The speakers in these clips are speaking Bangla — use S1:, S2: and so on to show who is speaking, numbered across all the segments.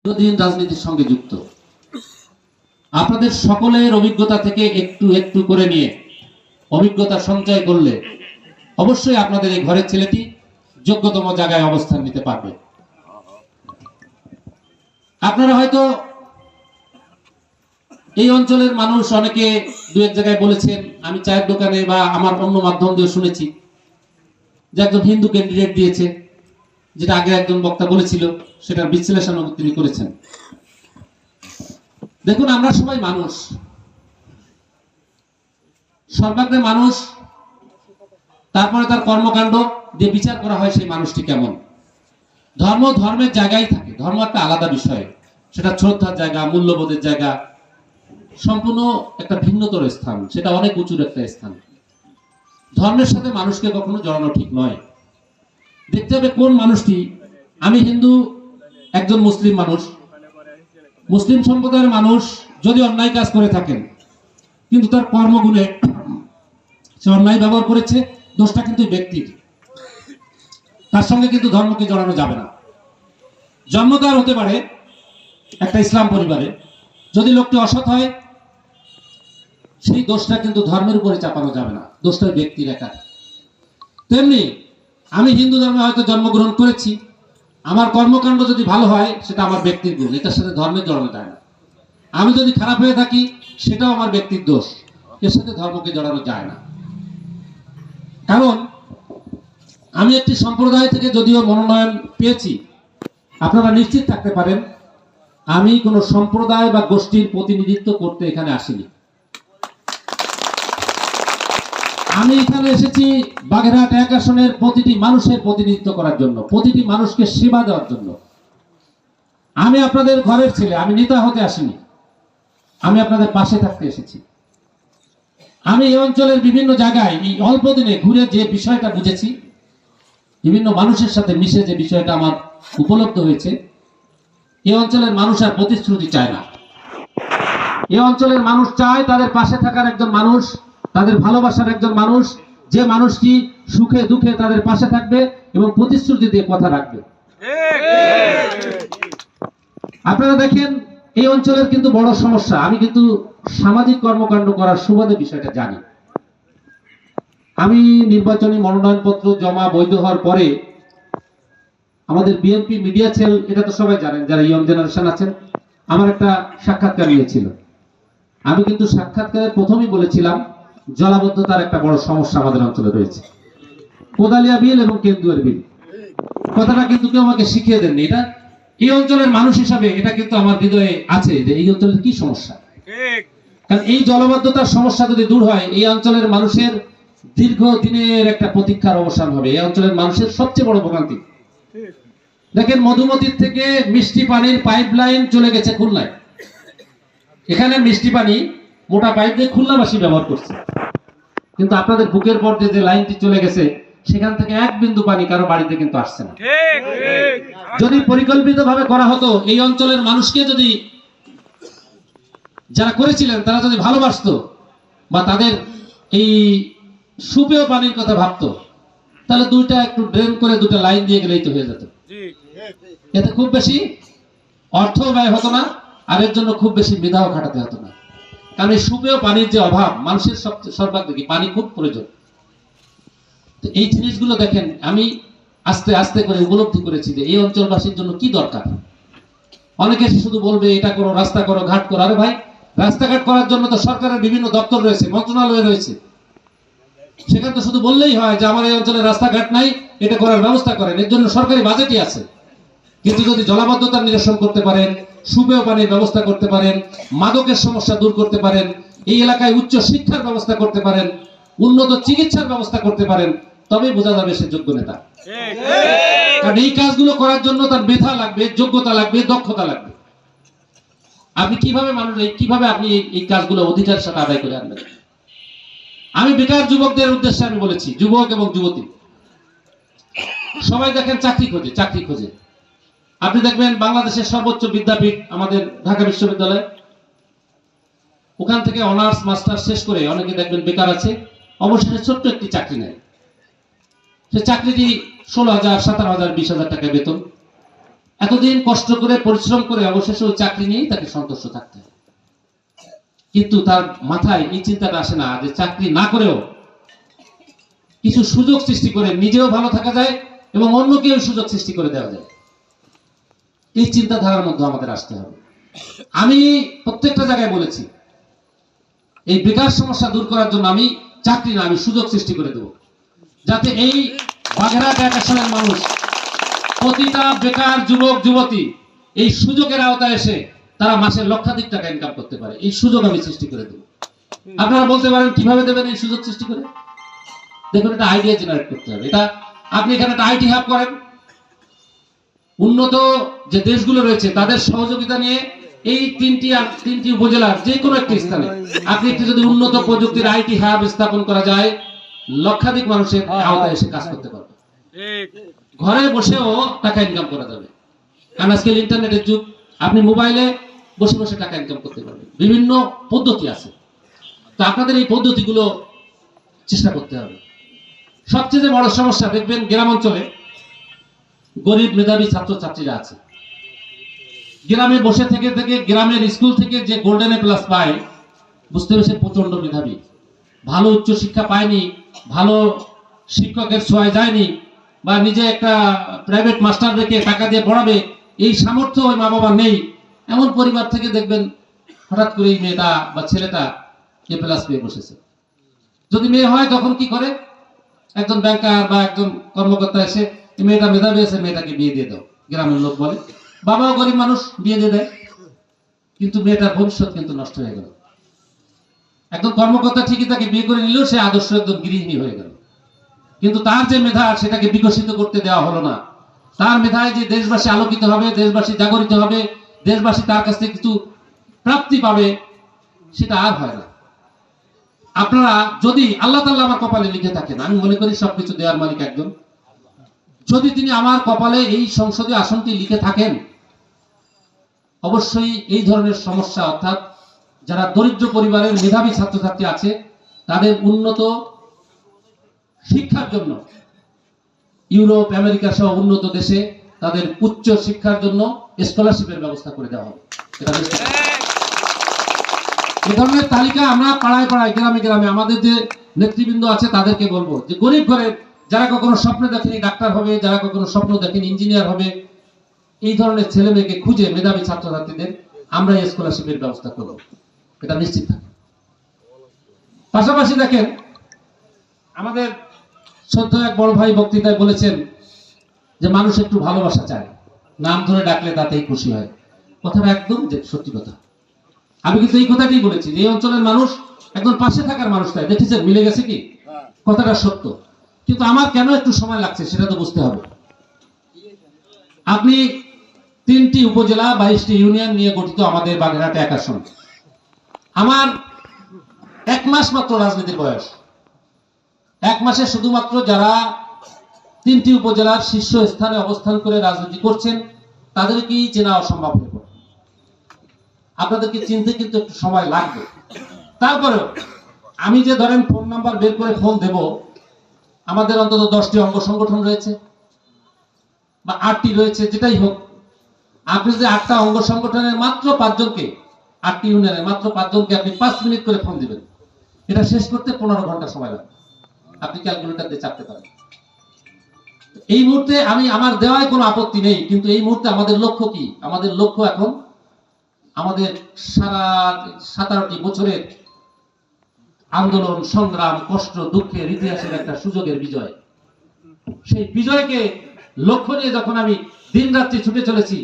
S1: দীর্ঘদিন রাজনীতির সঙ্গে যুক্ত আপনাদের সকলের অভিজ্ঞতা থেকে একটু একটু করে নিয়ে অভিজ্ঞতা সঞ্চয় করলে অবশ্যই আপনাদের এই ঘরের ছেলেটি যোগ্যতম জায়গায় অবস্থান নিতে পারবে। আপনারা হয়তো এই অঞ্চলের মানুষ অনেকে দু এক জায়গায় বলেছেন, আমি চায়ের দোকানে বা আমার অন্য মাধ্যম দিয়ে শুনেছি যে একজন হিন্দু ক্যান্ডিডেট দিয়েছে, যেটা আগে একজন বক্তা বলেছিল সেটার বিশ্লেষণ তিনি করেছেন। দেখুন, আমরা সবাই মানুষ, সর্বাগ্রে মানুষ, তারপরে তার কর্মকাণ্ড দিয়ে বিচার করা হয় সেই মানুষটি কেমন। ধর্ম ধর্মের জায়গায় থাকে, ধর্ম একটা আলাদা বিষয়, সেটা শ্রদ্ধার জায়গা, মূল্যবোধের জায়গা, সম্পূর্ণ একটা ভিন্নতর স্থান, সেটা অনেক উঁচুর একটা স্থান। ধর্মের সাথে মানুষকে কখনো জড়ানো ঠিক নয়। দেখতে হবে কোন মানুষটি, আমি হিন্দু, একজন মুসলিম মানুষ, মুসলিম সম্প্রদায়ের মানুষ যদি অন্যায় কাজ করে থাকেন কিন্তু তার কর্মগুণে সে অন্যায় ব্যবহার করেছে, দোষটা কিন্তু ব্যক্তির, তার সঙ্গে কিন্তু ধর্মকে জড়ানো যাবে না। জন্ম তার হতে পারে একটা ইসলাম পরিবারে, যদি লোকটি অসৎ হয় সেই দোষটা কিন্তু ধর্মের উপরে চাপানো যাবে না, দোষটা ব্যক্তির একা। তেমনি আমি হিন্দু ধর্মে হয়তো জন্মগ্রহণ করেছি, আমার কর্মকাণ্ড যদি ভালো হয় সেটা আমার ব্যক্তির গুণ, এটার সাথে ধর্মের জড়ানো যায় না। আমি যদি খারাপ হয়ে থাকি সেটাও আমার ব্যক্তির দোষ, এর সাথে ধর্মকে জড়ানো যায় না। কারণ আমি একটি সম্প্রদায় থেকে যদিও মনোনয়ন পেয়েছি, আপনারা নিশ্চিত থাকতে পারেন আমি কোনো সম্প্রদায় বা গোষ্ঠীর প্রতিনিধিত্ব করতে এখানে আসিনি। আমি এখানে এসেছি বাগেরহাট ১ আসনের প্রতিটি মানুষের প্রতিনিধিত্ব করার জন্য, প্রতিটি মানুষকে সেবা দেওয়ার জন্য। আমি আপনাদের ঘরের ছেলে, আমি নেতা হতে আসিনি, আমি আপনাদের পাশে থাকতে এসেছি। আমি এই অঞ্চলের বিভিন্ন জায়গায় এই অল্প দিনে ঘুরে যে বিষয়টা বুঝেছি, বিভিন্ন মানুষের সাথে মিশে যে বিষয়টা আমার উপলব্ধ হয়েছে, এই অঞ্চলের মানুষ আর প্রতিশ্রুতি চায় না। এই অঞ্চলের মানুষ চায় তাদের পাশে থাকার একজন মানুষ, তাদের ভালোবাসার একজন মানুষ, যে মানুষটি সুখে দুঃখে তাদের পাশে থাকবে এবং প্রতিশ্রুতি দিয়ে কথা রাখবে। আপনারা দেখেন এই অঞ্চলের কিন্তু বড় সমস্যা, আমি কিন্তু সামাজিক কর্মকাণ্ড করার সুবাদে বিষয়টা জানি। আমি নির্বাচনী মনোনয়নপত্র জমা বৈধ হওয়ার পরে আমাদের বিএনপি মিডিয়া সেল, এটা তো সবাই জানেন যারা ইয়ং জেনারেশন আছেন, আমার একটা সাক্ষাৎকার নিয়েছিল। আমি কিন্তু সাক্ষাৎকারের প্রথমেই বলেছিলাম জলাবদ্ধতার একটা বড় সমস্যা আমাদের অঞ্চলে রয়েছে, কোদালিয়া বিল এবং কেন্দুয়ার বিল। কথাটা কিন্তু কেউ আমাকে শিখিয়ে দেননি, এটা এই অঞ্চলের মানুষ হিসাবে এটা কিন্তু আমার হৃদয়ে আছে যে এই অঞ্চলের কি সমস্যা। কারণ এই জলাবদ্ধতার সমস্যা যদি দূর হয়, এই অঞ্চলের মানুষের দীর্ঘদিনের একটা প্রতীক্ষার অবসান হবে। এই অঞ্চলের মানুষের সবচেয়ে বড় ভোগান্তি, দেখেন মধুমতির থেকে মিষ্টি পানির পাইপ লাইন চলে গেছে খুলনায়, এখানে মিষ্টি পানি মোটা পাইপ দিয়ে খুলনাবাসী ব্যবহার করছে, কিন্তু আপনাদের বুকের পর যে লাইনটি চলে গেছে সেখান থেকে এক বিন্দু পানি কারো বাড়িতে কিন্তু আসছে না। যদি পরিকল্পিতভাবে করা হতো, এই অঞ্চলের মানুষকে যদি যারা করেছিলেন তারা যদি ভালোবাসতো বা তাদের এই সুপেয় পানির কথা ভাবতো, তাহলে দুইটা একটু ড্রেন করে দুটো লাইন দিয়ে গেলেই তো হয়ে যেত। এতে খুব বেশি অর্থ ব্যয় হতো না, আর এর জন্য খুব বেশি মেধাও খাটাতে হতো না। কারণ এই সুপেয় পানির যে অভাব, মানুষের সর্বাগ্রে পানি খুব প্রয়োজন। তো এই জিনিসগুলো দেখেন আমি আস্তে আস্তে করে উপলব্ধি করেছি যে এই অঞ্চলবাসীর জন্য কি দরকার। অনেকে শুধু বলবে এটা করো, রাস্তা করো, ঘাট করো। আরে ভাই, রাস্তাঘাট করার জন্য তো সরকারের বিভিন্ন দপ্তর রয়েছে, মন্ত্রণালয় রয়েছে, সেখানে তো শুধু বললেই হয় যে আমার এই অঞ্চলে রাস্তাঘাট নাই, এটা করার ব্যবস্থা করেন, এর জন্য সরকারি বাজেটই আছে। কিন্তু যদি জলাবদ্ধতা নিরসন করতে পারেন, সুপেয় পানির ব্যবস্থা করতে পারেন, মাদকের সমস্যা দূর করতে পারেন, এই এলাকায় উচ্চ শিক্ষার ব্যবস্থা করতে পারেন, উন্নত চিকিৎসার ব্যবস্থা করতে পারেন, তবেই বোঝা যাবে সে যোগ্য নেতা। কারণ এই কাজগুলো করার জন্য তার মেধা লাগবে, যোগ্যতা লাগবে, দক্ষতা লাগবে। আপনি কিভাবে কিভাবে আপনি এই কাজগুলো অধিকারের সাথে আদায় করে আনবেন? আমি বেকার যুবকদের উদ্দেশ্যে আমি বলেছি, যুবক এবং যুবতী সবাই দেখেন চাকরি খোঁজে, চাকরি খোঁজে। আপনি দেখবেন বাংলাদেশের সর্বোচ্চ বিদ্যাপীঠ আমাদের ঢাকা বিশ্ববিদ্যালয়, ওখান থেকে অনার্স মাস্টার শেষ করে অনেকে দেখবেন বেকার আছে, অবশেষে ছোট্ট একটি চাকরি নেয়। সে চাকরিটি 16,000, 17,000, 20,000 টাকা বেতন। এতদিন কষ্ট করে পরিশ্রম করে অবশেষে ওই চাকরি নিয়েই তাকে সন্তুষ্ট থাকতে হয়। কিন্তু তার মাথায় এই চিন্তাটা আসে না যে চাকরি না করেও কিছু সুযোগ সৃষ্টি করে নিজেও ভালো থাকা যায় এবং অন্যকেও সুযোগ সৃষ্টি করে দেওয়া যায়। এই চিন্তাধারার মধ্যে আমাদের আসতে হবে। আমি প্রত্যেকটা জায়গায় বলেছি, এই বেকার সমস্যা দূর করার জন্য আমি চাকরি না, আমি সুযোগ সৃষ্টি করে দেব, যাতে এই বাগেরহাট এক আসনের মানুষ, প্রতিটা বেকার যুবক যুবতী এই সুযোগের আওতায় এসে তারা মাসে লক্ষাধিক টাকা ইনকাম করতে পারে। এই সুযোগ আমি সৃষ্টি করে দেব। আপনারা বলতে পারেন কিভাবে দেবেন এই সুযোগ সৃষ্টি করে? দেখুন, এটা আইডিয়া জেনারেট করতে হবে। এটা আপনি এখানে একটা আইটি হাব করেন, উন্নত যে দেশগুলো রয়েছে তাদের সহযোগিতা নিয়ে এই তিনটি উপজেলার যে কোনো একটি স্থানে আপনি একটি যদি উন্নত প্রযুক্তির আইটি হাব স্থাপন করা যায়, লক্ষাধিক মানুষের আওতায় এসে কাজ করতে পারবে। ঘরে বসেও টাকা ইনকাম করা যাবে, কারণ আজকাল ইন্টারনেটের যুগ। আপনি মোবাইলে বসে বসে টাকা ইনকাম করতে পারবেন। বিভিন্ন পদ্ধতি আছে, তো আপনাদের এই পদ্ধতিগুলো চেষ্টা করতে হবে। সবচেয়ে বড় সমস্যা দেখবেন, গ্রাম অঞ্চলে গরিব মেধাবী ছাত্রছাত্রীরা আছে। গ্রামে বসে থেকে থেকে গ্রামের স্কুল থেকে যে গোল্ডেন এ প্লাস পায়, বুঝতে পেরেছে প্রচন্ড মেধাবী, ভালো উচ্চ শিক্ষা পায়নি, ভালো শিক্ষকের ছোঁয়ায় যায়নি, বা নিজে একটা প্রাইভেট মাস্টার রেখে টাকা দিয়ে পড়াবে এই সামর্থ্য ওই মা বাবা নেই। এমন পরিবার থেকে দেখবেন হঠাৎ করে এই মেয়েটা বা ছেলেটা এ প্লাস পেয়ে বসেছে। যদি মেয়ে হয় তখন কি করে, একজন ব্যাংকার বা একজন কর্মকর্তা এসে মেয়েটা মেধাবী আছে, মেয়েটাকে বিয়ে দিয়ে দাও, গ্রামের লোক বলে। বাবাও গরিব মানুষ, বিয়ে দিয়ে দেয়, কিন্তু মেয়েটার ভবিষ্যৎ কিন্তু নষ্ট হয়ে গেল। একজন কর্মকর্তা ঠিকই তাকে বিয়ে করে নিলেও সে আদর্শ একজন গৃহিণী হয়ে গেল, কিন্তু তার যে মেধা সেটাকে বিকশিত করতে দেওয়া হলো না। তার মেধায় যে দেশবাসী আলোকিত হবে, দেশবাসী জাগরিত হবে, দেশবাসী তার কাছ থেকে কিছু প্রাপ্তি পাবে, সেটা আর হয় না। আপনারা যদি আল্লাহ তাআলা আমার কপালে লিখে থাকেন, আমি মনে করি সবকিছু দেওয়ার মালিক একজন, যদি তিনি আমার কপালে এই সংসদীয় আসনটি লিখে থাকেন, অবশ্যই এই ধরনের সমস্যা, অর্থাৎ যারা দরিদ্র পরিবারের মেধাবী ছাত্রছাত্রী আছে তাদের উন্নত শিক্ষার জন্য ইউরোপ আমেরিকা সহ উন্নত দেশে তাদের উচ্চ শিক্ষার জন্য স্কলারশিপের ব্যবস্থা করে দেওয়া হবে। এটা এই ধরনের তালিকা আমরা পাড়ায় পাড়ায়, গ্রামে গ্রামে আমাদের যে নেতৃবৃন্দ আছে তাদেরকে বলবো যে গরিব ঘরের যারা কখনো স্বপ্ন দেখেনি ডাক্তার হবে, যারা কখনো স্বপ্ন দেখেনি ইঞ্জিনিয়ার হবে, এই ধরনের ছেলে মেয়েকে খুঁজে মেধাবী ছাত্রছাত্রীদের আমরা এই স্কলারশিপের ব্যবস্থা করব, এটা নিশ্চিত থাকে। পাশাপাশি দেখেন, আমাদের শ্রদ্ধেয় এক বড় ভাই বক্তৃতায় বলেছেন যে মানুষ একটু ভালোবাসা চায়, নাম ধরে ডাকলে তাতেই খুশি হয়। কথাটা একদম সত্যি কথা। আমি কিন্তু এই কথাটাই বলেছি, এই অঞ্চলের মানুষ একদম পাশে থাকার মানুষ চায়। দেখেছেন মিলে গেছে কি? কথাটা সত্য, কিন্তু আমার কেন একটু সময় লাগছে সেটা তো বুঝতে হবে। আপনি 3টি উপজেলা 22টি ইউনিয়ন নিয়ে গঠিত আমাদের বাগেরহাট এক আসন। আমার 1 মাস মাত্র রাজনীতির বয়স। 1 মাসে শুধুমাত্র যারা 3টি উপজেলার শীর্ষ স্থানে অবস্থান করে রাজনীতি করছেন তাদেরকেই চেনা অসম্ভব হয়ে পড়ে। আপনাদেরকে চিনতে কিন্তু একটু সময় লাগবে। তারপরেও আমি যে ধরেন ফোন নাম্বার বের করে ফোন দেব, আমাদের অন্তত 10টি অঙ্গ সংগঠন রয়েছে বা 8টি রয়েছে, যেটাই হোক, আপনি যে 8টা অঙ্গ সংগঠনের মাত্র 5 জনকে, 8টি ইউনিয়নের মাত্র 5 জনকে আপনি 5 মিনিট করে ফোন দিবেন, এটা শেষ করতে 15 ঘন্টা সময় লাগবে। আপনি ক্যালকুলেটর দিয়ে চাপতে পারেন। এই মুহূর্তে আমি আমার দেওয়ায় কোনো আপত্তি নেই, কিন্তু এই মুহূর্তে আমাদের লক্ষ্য কি? আমাদের লক্ষ্য এখন আমাদের সারা 17টি বছরের আন্দোলন, সংগ্রাম, কষ্ট, দুঃখের ইতিহাসের একটা সুযোগের বিজয়। সেই বিজয়কে লক্ষ্য নিয়ে যখন আমি দিন রাত্রি ছুটে চলেছি,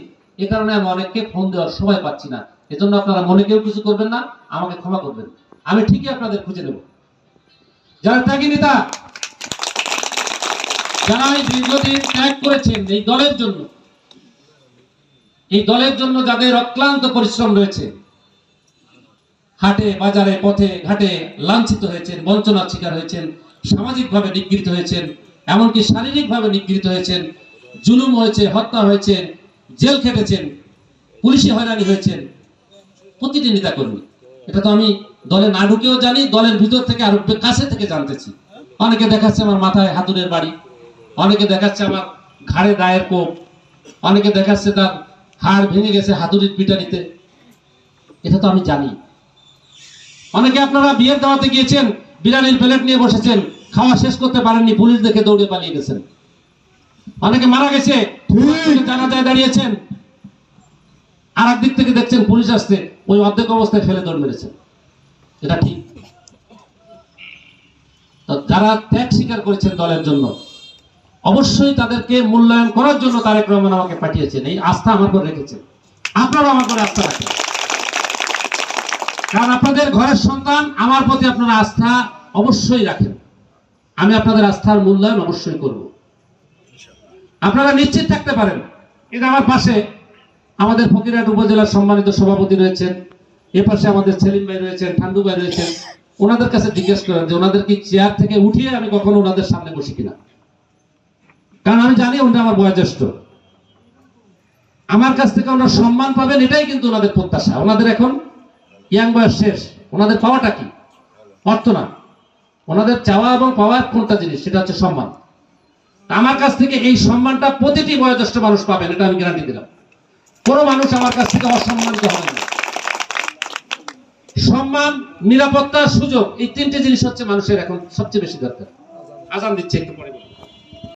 S1: এ কারণে আমি অনেককে ফোন দেওয়ার সময় পাচ্ছি না। এজন্য আপনারা মনে কেউ কিছু করবেন না, আমাকে ক্ষমা করবেন। আমি ঠিকই আপনাদের খুঁজে নেব। যারা ত্যাগী নেতা, যারা এই দীর্ঘদিন ত্যাগ করেছেন এই দলের জন্য, এই দলের জন্য যাদের অক্লান্ত পরিশ্রম রয়েছে, হাটে বাজারে পথে ঘাটে লাঞ্ছিত হয়েছেন, বঞ্চনার শিকার হয়েছেন, সামাজিকভাবে নিগৃহীত হয়েছেন, এমনকি শারীরিকভাবে নিগৃহীত হয়েছেন, জুলুম হয়েছে, হত্যা হয়েছে, জেল খেটেছেন, পুলিশি হয়রানি হয়েছেন, প্রতিটি নেতা কর্মী। এটা তো আমি দলে না ঢুকেও জানি, দলের ভিতর থেকে আরো কাছে থেকে জানতেছি। অনেকে দেখাচ্ছে আমার মাথায় হাতুড়ের বাড়ি, অনেকে দেখাচ্ছে আমার ঘাড়ে দায়ের কোপ, অনেকে দেখাচ্ছে তার হাড় ভেঙে গেছে হাতুড়ির পিটানিতে, এটা তো আমি জানি। অনেকে আপনারা বিয়ের দাওয়াতে গিয়েছেন, বিরিয়ানির প্লেট নিয়ে বসেছেন, খাওয়া শেষ করতে পারেননি, পুলিশ দেখে দৌড়ে পালিয়ে গেছেন। অনেকে মারা গেছে, জানাজায় দাঁড়িয়েছেন, আর একদিক থেকে দেখছেন পুলিশ আসছে, ওই অর্ধেক অবস্থায় ফেলে দৌড় মেরেছেন। এটা ঠিক? তো যারা ত্যাগ স্বীকার করেছেন দলের জন্য, অবশ্যই তাদেরকে মূল্যায়ন করার জন্য তারেক রহমান আমাকে পাঠিয়েছেন, এই আস্থা আমার উপর রেখেছেন। আপনারা আমার উপরে আস্থা রাখেন, কারণ আপনাদের ঘরের সন্তান, আমার প্রতি আপনারা আস্থা অবশ্যই রাখেন। আমি আপনাদের আস্থার মূল্যায়ন অবশ্যই করব। আপনারা নিশ্চিত থাকতে পারেন। কিন্তু আমার পাশে আমাদের ফকিরহাট উপজেলার সম্মানিত সভাপতি রয়েছেন, এ পাশে আমাদের সেলিম ভাই রয়েছেন, ঠান্ডু ভাই রয়েছেন। ওনাদের কাছে জিজ্ঞেস করেন যে ওনাদের কি চেয়ার থেকে উঠিয়ে আমি কখনো ওনাদের সামনে বসি কিনা, কারণ আমি জানি ওনারা আমার বয়োজ্যেষ্ঠ। আমার কাছ থেকে ওনারা সম্মান পাবেন, এটাই কিন্তু ওনাদের প্রত্যাশা। ওনাদের এখন ইয়াং বয়স শেষ, ওনাদের পাওয়াটা কি? অর্থ না, ওনাদের চাওয়া এবং পাওয়ার কোনটা জিনিস, সেটা হচ্ছে সম্মান। আমার কাছ থেকে এই সম্মানটা প্রতিটি বয়োজ্যেষ্ঠ মানুষ পাবেন, এটা আমি গ্যারান্টি দিলাম। কোনো মানুষ আমার কাছ থেকে অসম্মানিত হবে না। সম্মান, নিরাপত্তা, সুযোগ, এই তিনটে জিনিস হচ্ছে মানুষের এখন সবচেয়ে বেশি দরকার। আজান দিচ্ছে, একটু পরে।